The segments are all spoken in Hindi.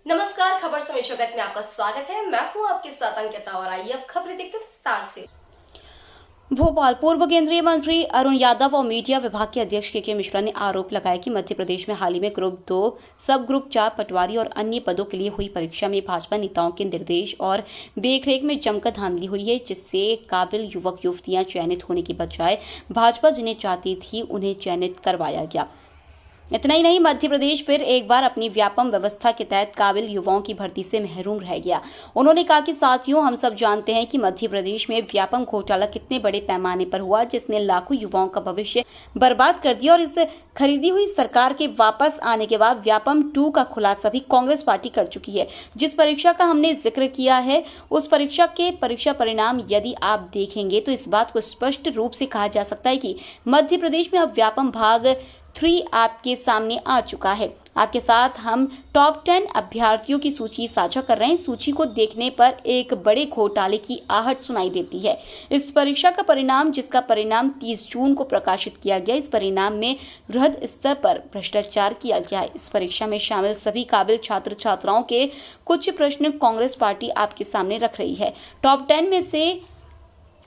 नमस्कार, खबर समय जगत में आपका स्वागत है। मैं हूं आपके साथ अंकिता और आइए अब खबरें देखते हैं विस्तार से। भोपाल पूर्व केंद्रीय मंत्री अरुण यादव और मीडिया विभाग के अध्यक्ष के मिश्रा ने आरोप लगाया कि मध्य प्रदेश में हाल ही में ग्रुप 2, सब ग्रुप 4 पटवारी और अन्य पदों के लिए हुई परीक्षा में भाजपा नेताओं के निर्देश और देखरेख में जमकर धांधली हुई है, जिससे काबिल युवक युवतियां चयनित होने की बजाय भाजपा जिन्हें चाहती थी उन्हें चयनित करवाया गया। इतना ही नहीं, मध्य प्रदेश फिर एक बार अपनी व्यापम व्यवस्था के तहत काबिल युवाओं की भर्ती से महरूम रह गया। उन्होंने कहा कि साथियों, हम सब जानते हैं कि मध्य प्रदेश में व्यापम घोटाला कितने बड़े पैमाने पर हुआ, जिसने लाखों युवाओं का भविष्य बर्बाद कर दिया और इस खरीदी हुई सरकार के वापस आने के बाद व्यापम 2 का खुलासा भी कांग्रेस पार्टी कर चुकी है। जिस परीक्षा का हमने जिक्र किया है, उस परीक्षा के परीक्षा परिणाम यदि आप देखेंगे तो इस बात को स्पष्ट रूप से कहा जा सकता है कि मध्य प्रदेश में अब व्यापम भाग 3 आपके सामने आ चुका है। आपके साथ हम टॉप 10 अभ्यर्थियों की सूची साझा कर रहे हैं। सूची को देखने पर एक बड़े घोटाले की आहट सुनाई देती है। इस परीक्षा का परिणाम, जिसका परिणाम 30 जून को प्रकाशित किया गया, इस परिणाम में बृहद स्तर पर भ्रष्टाचार किया गया है। इस परीक्षा में शामिल सभी काबिल छात्र छात्राओं के कुछ प्रश्न कांग्रेस पार्टी आपके सामने रख रही है। टॉप 10 में से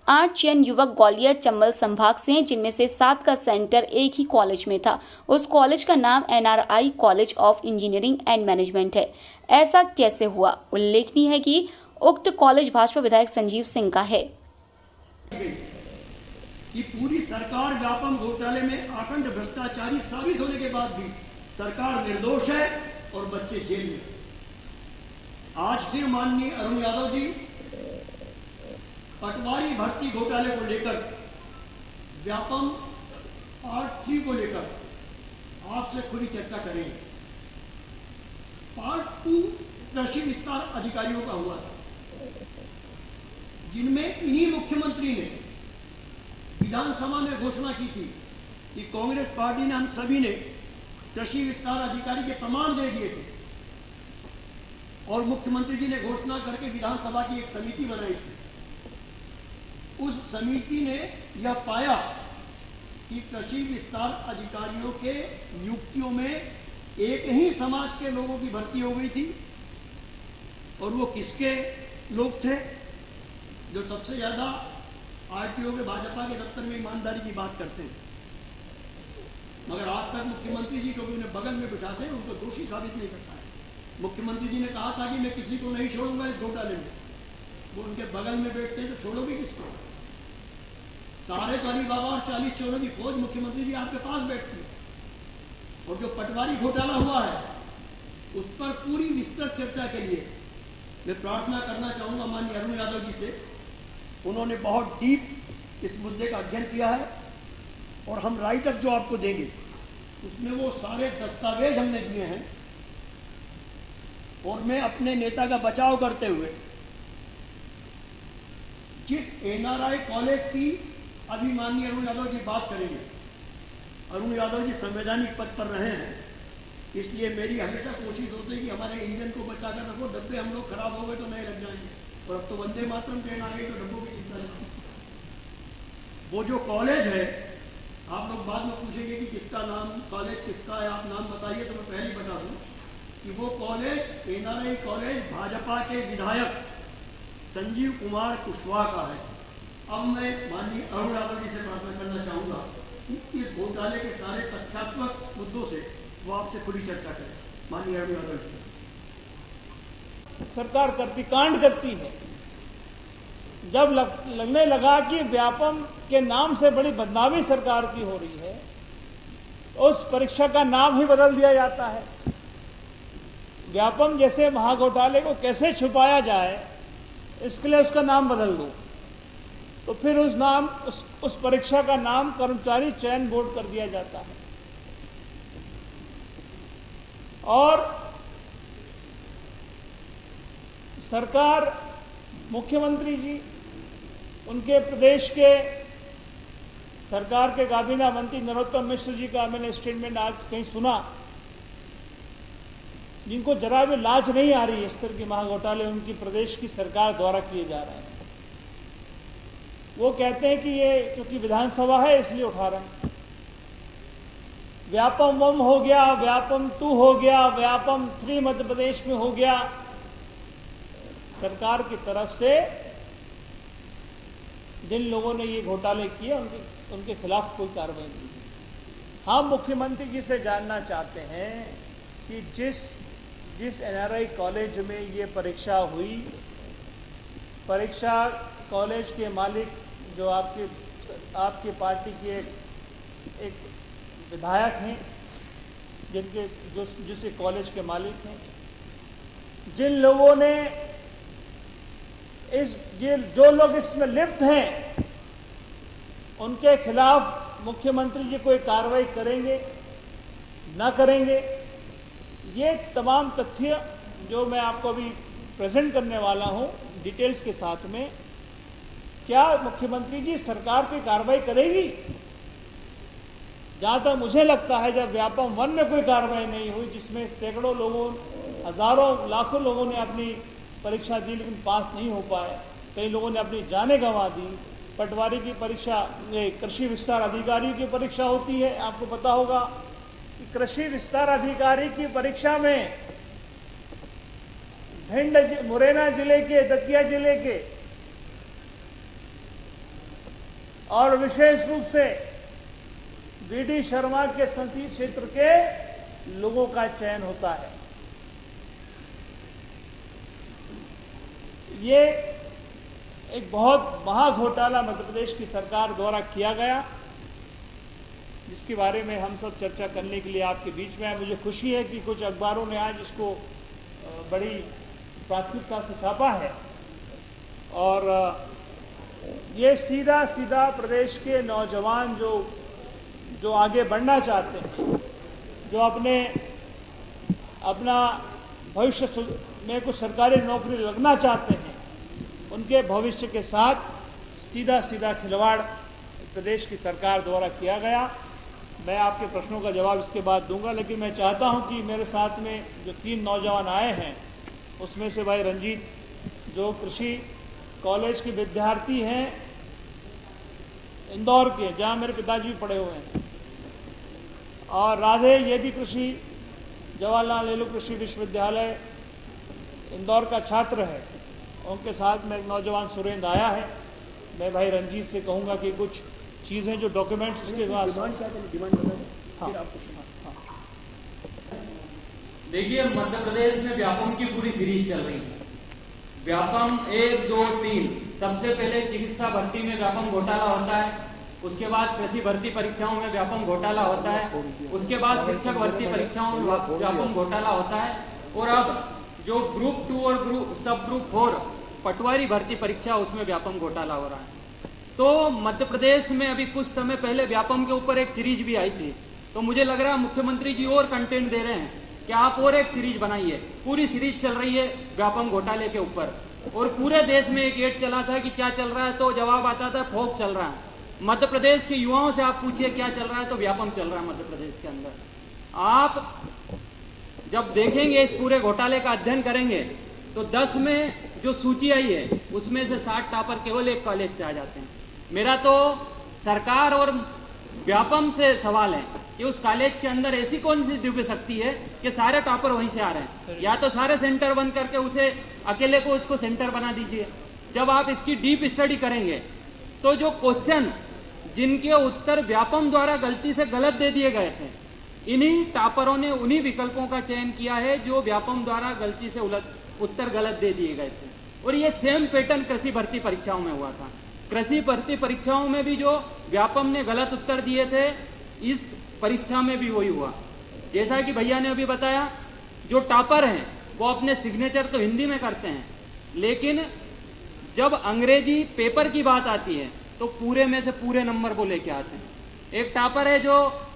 8 चयन युवक ग्वालियर चंबल संभाग से हैं, जिनमें से 7 का सेंटर एक ही कॉलेज में था। उस कॉलेज का नाम NRI college of engineering and management है। ऐसा कैसे हुआ? उल्लेखनीय है कि उक्त कॉलेज भाजपा विधायक संजीव सिंह का है। कि पूरी सरकार व्यापम घोटाले में आखंड भ्रष्टाचारी साबित होने के बाद भी सरकार निर्दोष है और बच्चे जेल में। आज फिर माननीय अरुण यादव जी पटवारी भर्ती घोटाले को लेकर, व्यापम पार्ट 3 को लेकर आपसे खुली चर्चा करेंगे। पार्ट 2 कृषि विस्तार अधिकारियों का हुआ था, जिनमें इन्हीं मुख्यमंत्री ने विधानसभा में घोषणा की थी कि कांग्रेस पार्टी ने, हम सभी ने कृषि विस्तार अधिकारी के प्रमाण दे दिए थे और मुख्यमंत्री जी ने घोषणा करके विधानसभा की एक समिति बनाई थी। उस समिति ने यह पाया कि कृषि विस्तार अधिकारियों के नियुक्तियों में एक ही समाज के लोगों की भर्ती हो गई थी और वो किसके लोग थे? जो सबसे ज्यादा आरटीओ के भाजपा के दफ्तर में ईमानदारी की बात करते हैं, मगर आज तक मुख्यमंत्री जी को उन्हें बगल में बिठाते हैं, उनको दोषी साबित नहीं करता है। मुख्यमंत्री जी ने कहा था कि मैं किसी को नहीं छोड़ूंगा इस घोटाले में, वो उनके बगल में बैठते हैं तो छोड़ोगे किसको? सारे अली बाबा और 40 चोरों की फौज मुख्यमंत्री जी आपके पास बैठती है। और जो पटवारी घोटाला हुआ है, उस पर पूरी विस्तृत चर्चा के लिए मैं प्रार्थना करना चाहूंगा माननीय अरुण यादव जी से। उन्होंने बहुत डीप इस मुद्दे का अध्ययन किया है और हम राइट अप जो आपको देंगे उसमें वो सारे दस्तावेज हमने दिए हैं। और मैं अपने नेता का बचाव करते हुए जिस NRI कॉलेज की अभी माननीय अरुण यादव जी बात करेंगे, अरुण यादव जी संवैधानिक पद पर रहे हैं, इसलिए मेरी हमेशा कोशिश होती है कि हमारे इंजन को बचा कर रखो। डब्बे हम लोग खराब हो गए तो नए लग जाएंगे, और अब तो वंदे मातरम ट्रेन आ गई तो डब्बों की चिंता नहीं। वो जो कॉलेज है, आप लोग बाद में पूछेंगे कि किसका नाम, कॉलेज किसका है, आप नाम बताइए तो मैं पहले ही बता दूं कि वो कॉलेज NRI कॉलेज भाजपा के विधायक संजीव कुमार कुशवाहा का है। अब मैं माननीय अरुण यादव जी से प्रार्थना करना चाहूंगा कि इस घोटाले के सारे तथ्यात्मक मुद्दों से वो आपसे खुली चर्चा करें। माननीय अरुण यादव जी। सरकार करती, कांड करती है। जब लगने लगा कि व्यापम के नाम से बड़ी बदनामी सरकार की हो रही है, उस परीक्षा का नाम ही बदल दिया जाता है। व्यापम जैसे महाघोटाले को कैसे छुपाया जाए, इसके लिए उसका नाम बदल दो, तो फिर उस परीक्षा का नाम कर्मचारी चयन बोर्ड कर दिया जाता है। और सरकार, मुख्यमंत्री जी, उनके प्रदेश के सरकार के काबीना मंत्री नरोत्तम मिश्र जी का मैंने स्टेटमेंट आज कहीं सुना, जिनको जरा भी लाज नहीं आ रही है। इस तरह के महाघोटाले उनकी प्रदेश की सरकार द्वारा किए जा रहे हैं। वो कहते हैं कि ये चूंकि विधानसभा है इसलिए उठा रहे हैं। व्यापम 1 हो गया, व्यापम 2 हो गया, व्यापम 3 मध्य प्रदेश में हो गया। सरकार की तरफ से जिन लोगों ने ये घोटाले किए उनके खिलाफ कोई कार्रवाई नहीं है। हम मुख्यमंत्री जी से जानना चाहते हैं कि जिस एनआरआई कॉलेज में ये परीक्षा हुई, परीक्षा कॉलेज के मालिक जो आपकी पार्टी के एक विधायक हैं, जिस कॉलेज के मालिक हैं, जिन लोगों ने जो लोग इसमें लिप्त हैं, उनके खिलाफ मुख्यमंत्री जी कोई कार्रवाई करेंगे ना करेंगे, ये तमाम तथ्य जो मैं आपको अभी प्रेजेंट करने वाला हूं डिटेल्स के साथ में, क्या मुख्यमंत्री जी सरकार कोई कार्रवाई करेगी? जहां तक मुझे लगता है, जब व्यापम 1 में कोई कार्रवाई नहीं हुई, जिसमें सैकड़ों लोगों, हजारों, लाखों लोगों ने अपनी परीक्षा दी लेकिन पास नहीं हो पाए, कई लोगों ने अपनी जानें गंवा दी। पटवारी की परीक्षा, कृषि विस्तार अधिकारी की परीक्षा होती है, आपको पता होगा कि कृषि विस्तार अधिकारी की परीक्षा में भिंड, मुरैना जिले के, दतिया जिले के और विशेष रूप से बीडी शर्मा के संसदीय क्षेत्र के लोगों का चयन होता है। ये एक बहुत महाघोटाला मध्य प्रदेश की सरकार द्वारा किया गया, जिसके बारे में हम सब चर्चा करने के लिए आपके बीच में आए। मुझे खुशी है कि कुछ अखबारों ने आज इसको बड़ी प्राथमिकता से छापा है और ये सीधा प्रदेश के नौजवान जो आगे बढ़ना चाहते हैं, जो अपना भविष्य में कुछ सरकारी नौकरी लगना चाहते हैं, उनके भविष्य के साथ सीधा खिलवाड़ प्रदेश की सरकार द्वारा किया गया। मैं आपके प्रश्नों का जवाब इसके बाद दूंगा, लेकिन मैं चाहता हूं कि मेरे साथ में जो 3 नौजवान आए हैं, उसमें से भाई रंजीत जो कृषि कॉलेज के विद्यार्थी हैं इंदौर के, जहां मेरे पिताजी भी पढ़े हुए हैं, और राधे ये भी जवाहरलाल नेहरू कृषि विश्वविद्यालय इंदौर का छात्र है। उनके साथ में एक नौजवान सुरेंद्र आया है। मैं भाई रंजीत से कहूंगा कि कुछ चीज़ें जो डॉक्यूमेंट्स इसके पास, देखिए, मध्य प्रदेश में व्यापम की पूरी सीरीज चल रही है। व्यापम 1, 2, 3, सबसे पहले चिकित्सा भर्ती में व्यापम घोटाला होता है, उसके बाद कृषि भर्ती परीक्षाओं में व्यापम घोटाला होता है, उसके बाद शिक्षक भर्ती परीक्षाओं में व्यापम घोटाला होता है, और अब जो ग्रुप 2 और सब ग्रुप 4 पटवारी भर्ती परीक्षा, उसमें व्यापम घोटाला हो रहा है। तो मध्य प्रदेश में अभी कुछ समय पहले व्यापम के ऊपर एक सीरीज भी आई थी, तो मुझे लग रहा है मुख्यमंत्री जी और कंटेंट दे रहे हैं कि आप और एक सीरीज बनाइए। पूरी सीरीज चल रही है व्यापम घोटाले के ऊपर, और पूरे देश में एक एड चला था कि क्या चल रहा है, तो जवाब आता था फोक चल रहा है। मध्य प्रदेश के युवाओं से आप पूछिए क्या चल रहा है, तो व्यापम चल रहा है मध्य प्रदेश के अंदर। आप जब देखेंगे, इस पूरे घोटाले का अध्ययन करेंगे, तो 10 में जो सूची आई है उसमें से 60 टॉपर केवल एक कॉलेज से आ जाते हैं। मेरा तो सरकार और व्यापम से सवाल है कि उस कॉलेज के अंदर ऐसी कौन सी दिव्य शक्ति है कि सारे टॉपर वहीं से आ रहे हैं, या तो सारे सेंटर बंद करके उसे अकेले को उसको सेंटर बना दीजिए। जब आप इसकी डीप स्टडी करेंगे तो जो क्वेश्चन जिनके उत्तर व्यापम द्वारा गलती से गलत दे दिए गए थे, इन्हीं टॉपरों ने उन्हीं विकल्पों का चयन किया है जो व्यापम द्वारा गलती से उत्तर गलत दे दिए गए थे। और ये सेम पैटर्न कृषि भर्ती परीक्षाओं में हुआ था। कृषि भर्ती परीक्षाओं में भी जो व्यापम ने गलत उत्तर दिए थे, इस परीक्षा में भी वही हुआ। जैसा कि भैया ने अभी बताया, जो टॉपर हैं वो अपने सिग्नेचर तो हिंदी में करते हैं, लेकिन जब अंग्रेजी पेपर की बात आती है तो पूरे में से पूरे नंबर वो लेके आते हैं। एक टॉपर है जो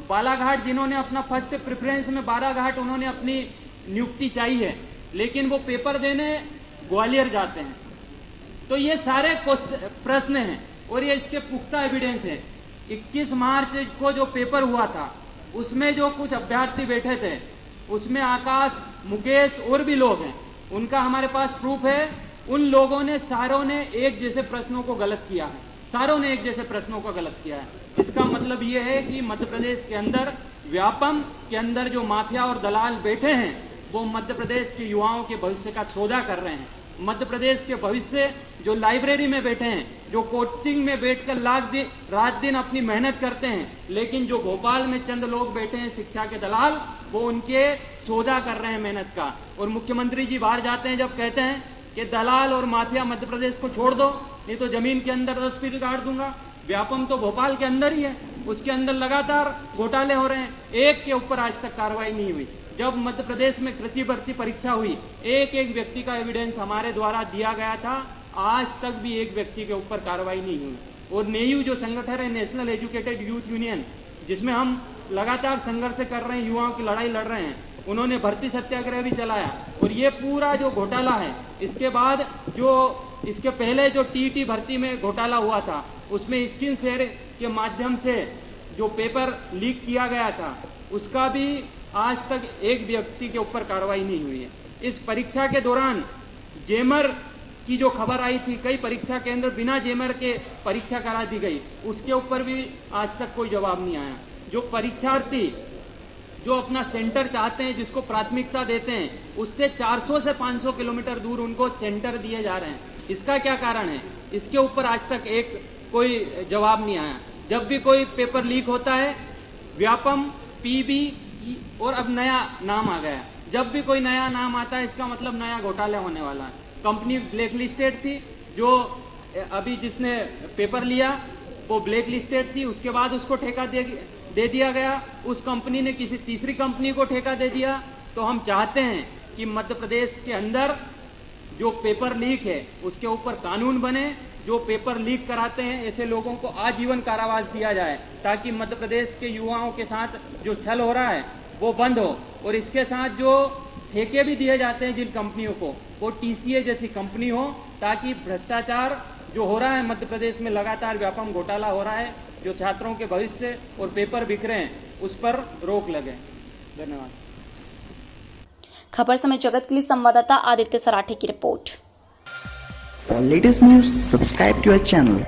बालाघाट, जिन्होंने अपना फर्स्ट प्रेफरेंस में बालाघाट उन्होंने अपनी नियुक्ति चाहिए है, लेकिन वो पेपर देने ग्वालियर जाते हैं। तो ये सारे प्रश्न हैं और ये इसके पुख्ता एविडेंस है। 21 मार्च को जो पेपर हुआ था, उसमें जो कुछ अभ्यर्थी बैठे थे, उसमें आकाश, मुकेश और भी लोग हैं, उनका हमारे पास प्रूफ है। उन लोगों ने सारों ने एक जैसे प्रश्नों को गलत किया है, सारों ने एक जैसे प्रश्नों को गलत किया है। इसका मतलब ये है कि मध्य प्रदेश के अंदर व्यापम के अंदर जो माफिया और दलाल बैठे हैं वो मध्य प्रदेश के युवाओं के भविष्य का सौदा कर रहे हैं। मध्य प्रदेश के भविष्य जो लाइब्रेरी में बैठे हैं, जो कोचिंग में बैठकर रात दिन अपनी मेहनत करते हैं, लेकिन जो भोपाल में चंद लोग बैठे हैं शिक्षा के दलाल, वो उनके सौदा कर रहे हैं मेहनत का। और मुख्यमंत्री जी बाहर जाते हैं जब कहते हैं कि दलाल और माफिया मध्य प्रदेश को छोड़ दो, नहीं तो जमीन के अंदर 10 फीट गाड़ दूंगा। व्यापम तो भोपाल के अंदर ही है, उसके अंदर लगातार घोटाले हो रहे हैं, एक के ऊपर आज तक कार्रवाई नहीं हुई। जब मध्य प्रदेश में कृषि भर्ती परीक्षा हुई, एक एक व्यक्ति का एविडेंस हमारे द्वारा दिया गया था, आज तक भी एक व्यक्ति के ऊपर कार्रवाई नहीं हुई। और नेयू जो संगठन है, नेशनल एजुकेटेड यूथ यूनियन, जिसमें हम लगातार संघर्ष कर रहे हैं, युवाओं की लड़ाई लड़ रहे हैं, उन्होंने भर्ती सत्याग्रह भी चलाया। और ये पूरा जो घोटाला है, इसके बाद जो इसके पहले जो टीटी भर्ती में घोटाला हुआ था, उसमें स्क्रीन शेयर के माध्यम से जो पेपर लीक किया गया था, उसका भी आज तक एक व्यक्ति के ऊपर कार्रवाई नहीं हुई है। इस परीक्षा के दौरान जेमर की जो खबर आई थी, कई परीक्षा केंद्र बिना जेमर के परीक्षा करा दी गई, उसके ऊपर भी आज तक कोई जवाब नहीं आया। जो परीक्षार्थी जो अपना सेंटर चाहते हैं, जिसको प्राथमिकता देते हैं, उससे 400 से 500 किलोमीटर दूर उनको सेंटर दिए जा रहे हैं। इसका क्या कारण है? इसके ऊपर आज तक एक कोई जवाब नहीं आया। जब भी कोई पेपर लीक होता है, व्यापम, पीबी और अब नया नाम आ गया, जब भी कोई नया नाम आता है, इसका मतलब नया घोटाला होने वाला है। कंपनी ब्लैक लिस्टेड थी, जो अभी जिसने पेपर लिया वो ब्लैक लिस्टेड थी, उसके बाद उसको ठेका दे दिया गया, उस कंपनी ने किसी तीसरी कंपनी को ठेका दे दिया। तो हम चाहते हैं कि मध्य प्रदेश के अंदर जो पेपर लीक है उसके ऊपर कानून बने, जो पेपर लीक कराते हैं ऐसे लोगों को आजीवन कारावास दिया जाए, ताकि मध्य प्रदेश के युवाओं के साथ जो छल हो रहा है वो बंद हो। और इसके साथ जो ठेके भी दिए जाते हैं जिन कंपनियों को, वो टीसीए जैसी कंपनी हो, ताकि भ्रष्टाचार जो हो रहा है मध्य प्रदेश में, लगातार व्यापम घोटाला हो रहा है, जो छात्रों के भविष्य और पेपर बिक रहे हैं, उस पर रोक लगे। धन्यवाद। खबर समय जगत के लिए संवाददाता आदित्य सराठे की report. For latest news, subscribe to our channel.